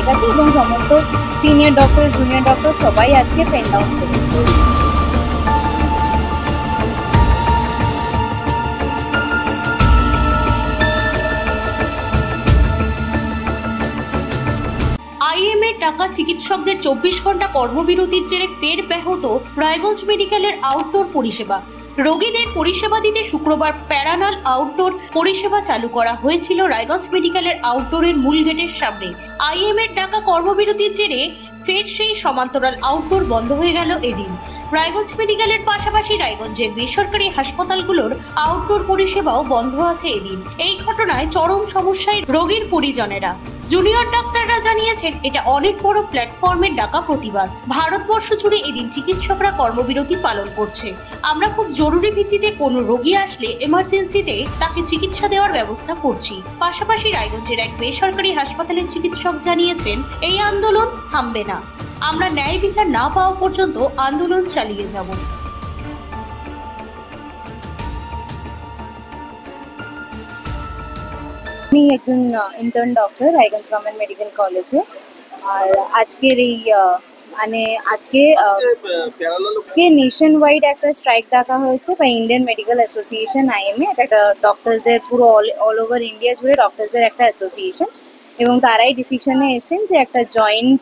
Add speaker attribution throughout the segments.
Speaker 1: গেছে এবং সমস্ত সিনিয়র ডক্টর জুনিয়র ডক্টর সবাই আজকে পেন ডাউন করেছে।
Speaker 2: আইএমএ টাকা চিকিৎসকদের 24 ঘন্টা কর্মবিরতির জেরে ফের ব্যাহত রায়গঞ্জ মেডিকেলের আউটডোর পরিষেবা। রোগীদের পরিষেবা দিতে শুক্রবার প্যারানাল আউটডোর পরিষেবা চালু করা হয়েছিল রায়গঞ্জ মেডিকেলের আউটডোরের মূল গেটের সামনে। আইএমএর টাকা কর্মবিরতির জেরে ফের সেই সমান্তরাল আউটডোর বন্ধ হয়ে গেল এদিন। রায়গঞ্জ মেডিকেলের পাশাপাশি রায়গঞ্জের বেসরকারি হাসপাতালগুলোর আউটডোর পরিষেবাও বন্ধ আছে এদিন। এই ঘটনায় চরম সমস্যায় রোগীর পরিজনেরা। জুনিয়র ডাক্তাররা জানিয়েছেন এটা অনেক বড় প্ল্যাটফর্মের ডাকা প্রতিবাদ। ভারতবর্ষ জুড়ে এদিন চিকিৎসকরা কর্মবিরতি পালন করছে। আমরা খুব জরুরি ভিত্তিতে কোনো রোগী আসলে এমার্জেন্সিতে তাকে চিকিৎসা দেওয়ার ব্যবস্থা করছি। পাশাপাশি রায়গঞ্জের এক বেসরকারি হাসপাতালের চিকিৎসক জানিয়েছেন এই আন্দোলন থামবে না, আমরা ন্যায় বিচার না পাওয়া পর্যন্ত আন্দোলন চালিয়ে যাব।
Speaker 1: আমি একজন intern doctor Raiganj government medical কলেজে। আর আজকের এই আজকে নেশন ওয়াইড একটা স্ট্রাইক ডাকা হয়েছে বা ইন্ডিয়ান মেডিকেল অ্যাসোসিয়েশন আইএমএ, একটা ডক্টরসদের পুরো অল ওভার ইন্ডিয়া জুড়ে ডক্টরসদের একটা অ্যাসোসিয়েশন, এবং তারাই ডিসিশনে এসেছেন যে একটা জয়েন্ট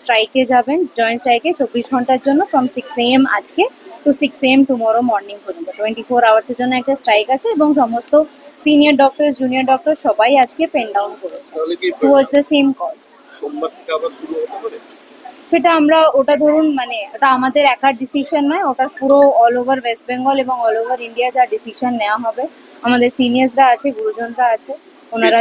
Speaker 1: স্ট্রাইকে যাবেন। জয়েন্ট স্ট্রাইকে 24 ঘন্টার জন্য ফ্রম 6 AM আজকে টু 6 AM টুমরো মর্নিং পর্যন্ত 24 আওয়ার্সের জন্য একটা স্ট্রাইক আছে এবং সমস্ত সিনিয়র ডক্টর জুনিয়র ডক্টর সবাই আজকে পেন ডাউন করেছে টুয়ার্ডস দ্য সেম কজ। সেটা ওটা ধরুন ওটা আমাদের একার ডিসিশন নয়, ওটা পুরো অল ওভার ওয়েস্ট বেঙ্গল এবং অল ওভার ইন্ডিয়া যা ডিসিশন নেওয়া হবে। আমাদের সিনিয়র্সরা আছে, গুরুজনরা আছে, ওনারা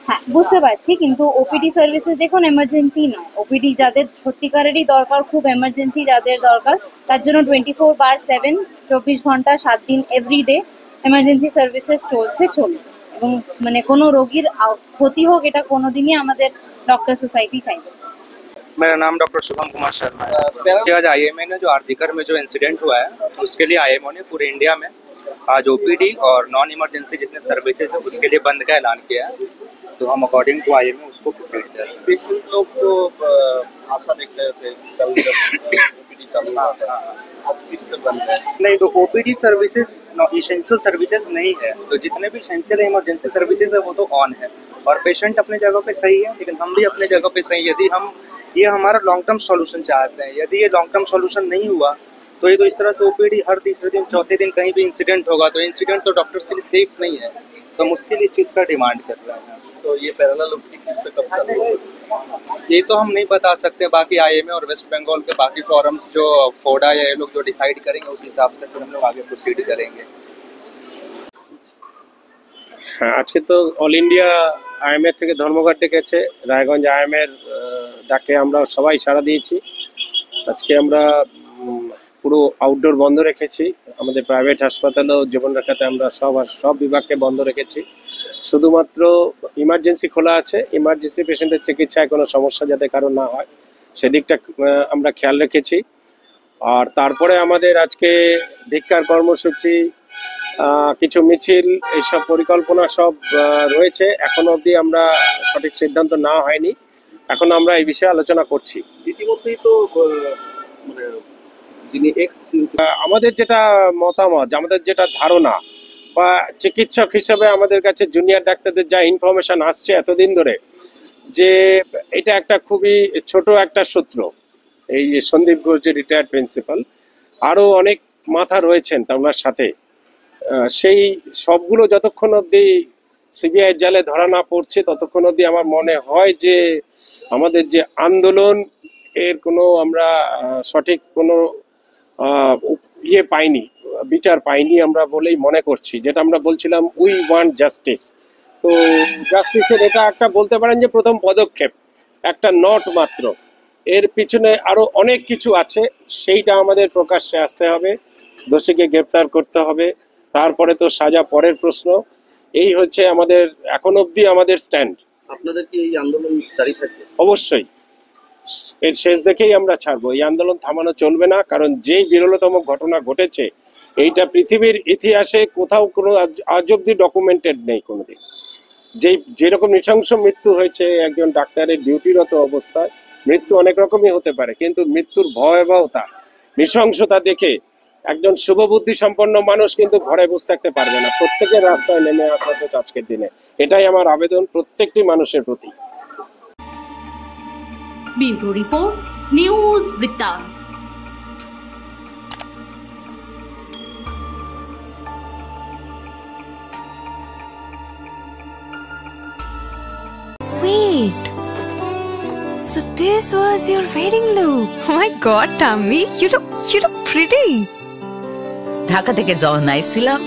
Speaker 1: হ্যাঁ বুঝতে পারছি, কিন্তু ওপিডি সার্ভিসেস দেখুন এমার্জেন্সি নয়। ওপিডি যাদের সত্যিকারেরই দরকার, খুব এমার্জেন্সি যাদের দরকার, তার জন্য 24/7 24 ঘন্টা 7 দিন এভরিডে এমার্জেন্সি সার্ভিসেস চলছে এবং কোনো রোগীর ক্ষতি হোক এটা কোনোদিনই আমাদের डॉक्टर सोसाइटी चाहिए।
Speaker 3: मेरा नाम डॉक्टर शुभम कुमार शर्मा है। आज आईएमए ने जो आरजीकर में जो इंसिडेंट हुआ है उसके लिए आईएमओ ने पूरे इंडिया में आज ओपीडी और नॉन इमरजेंसी जितने सर्विसेज है उसके लिए बंद का ऐलान किया है। तो हम अकॉर्डिंग टू आईएमए उसको प्रोसीड कर रहे हैं।
Speaker 4: पेशेंट लोग तो आशा देख रहे थे कल ओपीडी चालू है, आज फिर से बंद है।
Speaker 3: नहीं, तो ओपीडी सर्विसेज इसेंशियल सर्विसेज नहीं है, तो जितने भी इसेंशियल इमरजेंसी सर्विसेज है वो तो ऑन है और पेशेंट अपने जगह पे सही है, लेकिन हम भी अपने जगह पे सही। यदि हम ये हमारा लॉन्ग टर्म सॉल्यूशन चाहते हैं, यदि ये लॉन्ग टर्म सॉल्यूशन नहीं हुआ तो ये तो इस तरह से ओपीडी हर तीसरे दिन चौथे दिन कहीं भी इंसिडेंट होगा, तो इंसिडेंट तो डॉक्टर्स के लिए सेफ नहीं है। तो हम उसके लिए इस चीज़ का डिमांड कर रहे हैं।
Speaker 4: तो ये पैरेलल ओपीडी फिर से कब चालू होगा
Speaker 3: ये तो हम नहीं बता सकते। बाकी आईएमए और वेस्ट बंगाल के बाकी फोरम्स जो फोडा या ये लोग जो डिसाइड करेंगे उस हिसाब से फिर हम लोग आगे प्रोसीड करेंगे।
Speaker 5: হ্যাঁ, আজকে তো অল ইন্ডিয়া আইএমএ থেকে ধর্মঘট ডেকেছে। রায়গঞ্জ আইএমএর ডাকে আমরা সবাই সাড়া দিয়েছি। আজকে আমরা পুরো আউটডোর বন্ধ রেখেছি। আমাদের প্রাইভেট হাসপাতালও জীবন রক্ষাতে আমরা সব বিভাগকে বন্ধ রেখেছি। শুধুমাত্র ইমার্জেন্সি খোলা আছে। ইমার্জেন্সি পেশেন্টের চিকিৎসায় কোনো সমস্যা যাতে কারো না হয় সেদিকটা আমরা খেয়াল রেখেছি। আর তারপরে আমাদের আজকে ধিক্কার কর্মসূচি, কিছু মিছিল, এইসব পরিকল্পনা সব রয়েছে। এখনো অবধি আমরা সঠিক সিদ্ধান্ত নেওয়া হয়নি, এখন আমরা এই বিষয়ে আলোচনা করছি।
Speaker 4: ইতিমধ্যেই তো যিনি
Speaker 5: আমাদের যেটা মতামত, আমাদের যেটা ধারণা বা চিকিৎসক হিসেবে আমাদের কাছে জুনিয়র ডাক্তারদের যা ইনফরমেশন আসছে এতদিন ধরে, যে এটা একটা খুবই ছোট একটা সূত্র। এই সন্দীপ ঘোষ যে রিটায়ার্ড প্রিন্সিপাল, আরও অনেক মাথা রয়েছেন তা ওনার সাথে, সেই সবগুলো যতক্ষণ অবধি সিবিআই জালে ধরা না পড়ছে ততক্ষণ অবধি আমার মনে হয় যে আমাদের যে আন্দোলন এর কোনো আমরা সঠিক কোনো পাইনি, বিচার পাইনি আমরা বলেই মনে করছি। যেটা আমরা বলছিলাম উই ওয়ান্ট জাস্টিস, তো জাস্টিসের এটা একটা বলতে পারেন যে প্রথম পদক্ষেপ, একটা নট মাত্র। এর পিছনে আরো অনেক কিছু আছে, সেইটা আমাদের প্রকাশ্যে আসতে হবে, দোষীকে গ্রেপ্তার করতে হবে, তারপরে তো সাজা পরের প্রশ্ন। এই হচ্ছে আমাদের এখন অবধি আমাদের স্ট্যান্ড।
Speaker 4: আপনাদের কি এই আন্দোলন জারি থাকবে?
Speaker 5: অবশ্যই, এর শেষ দেখেই আমরা ছাড়বো। এই আন্দোলন থামানো চলবে না, কারণ যেই বিরলতম ঘটনা ঘটেছে এইটা পৃথিবীর ইতিহাসে কোথাও কোনো আজ অব্দি ডকুমেন্টেড নেই কোনোদিন। যেরকম নৃশংস মৃত্যু হয়েছে একজন ডাক্তারের ডিউটিরত অবস্থায়, মৃত্যু অনেক রকমই হতে পারে, কিন্তু মৃত্যুর ভয়াবহতা, নৃশংসতা দেখে একজন শুভবুদ্ধি সম্পন্ন মানুষ কিন্তু ঘরে বসে থাকতে পারবে না। প্রত্যেকের রাস্তায় নেমে আসা হচ্ছে আজকের দিনে। এটাই আমার আবেদন প্রত্যেকটি মানুষের প্রতি।
Speaker 2: ব্যুরো রিপোর্ট, নিউজ বৃত্তান্ত।
Speaker 6: Wait. So this was your wedding look. Oh my god, Tammy, you look pretty.
Speaker 7: Dhaka থেকে যখন আইছিলাম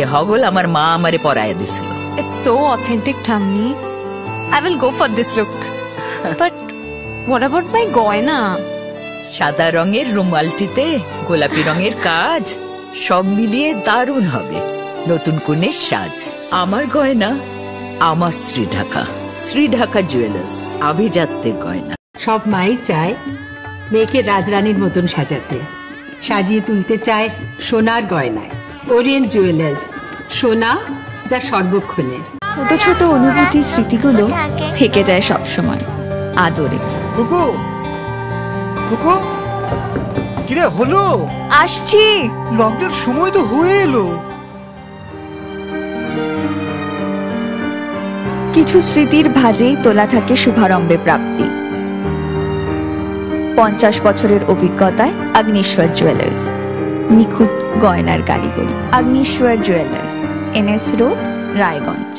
Speaker 7: এ হগল আমার মা আমারে পরাইয়া দিছিল।
Speaker 6: It's so authentic, Tammy. I will go for this look. But what about my goina?
Speaker 7: সাদা রঙের রুমালটিতে গোলাপি রঙের কাজ, সব মিলিয়ে দারুণ হবে নতুন কনের সাজ। আমার গয়না আমার শ্রী ঢাকা জুয়েলার্স, আভিজাত্যের গয়না।
Speaker 8: সব মাই চায় মেয়েকে রাজরানীর মতন সাজাতে, সাজিয়ে তুলতে চায় সোনার গয়নায়। ওরিয়েন্ট জুয়েলার্স, সোনা যা সর্বক্ষণের।
Speaker 6: ছোট ছোট অনুভূতি, স্মৃতিগুলো থেকে যায় সব সময় আদরে।
Speaker 9: কুকু কুকু, কিরে হলো?
Speaker 6: আসছি।
Speaker 9: লকডাউন সময় তো হয়ে এলো।
Speaker 6: কিছু স্মৃতির ভাজেই তোলা থাকে শুভারম্ভে প্রাপ্তি। 50 বছরের অভিজ্ঞতায় আগ্নেশ্বর জুয়েলার্স, নিখুঁত গয়নার কারিগরি। Agneshwar jewellers, NS road, Raiganj.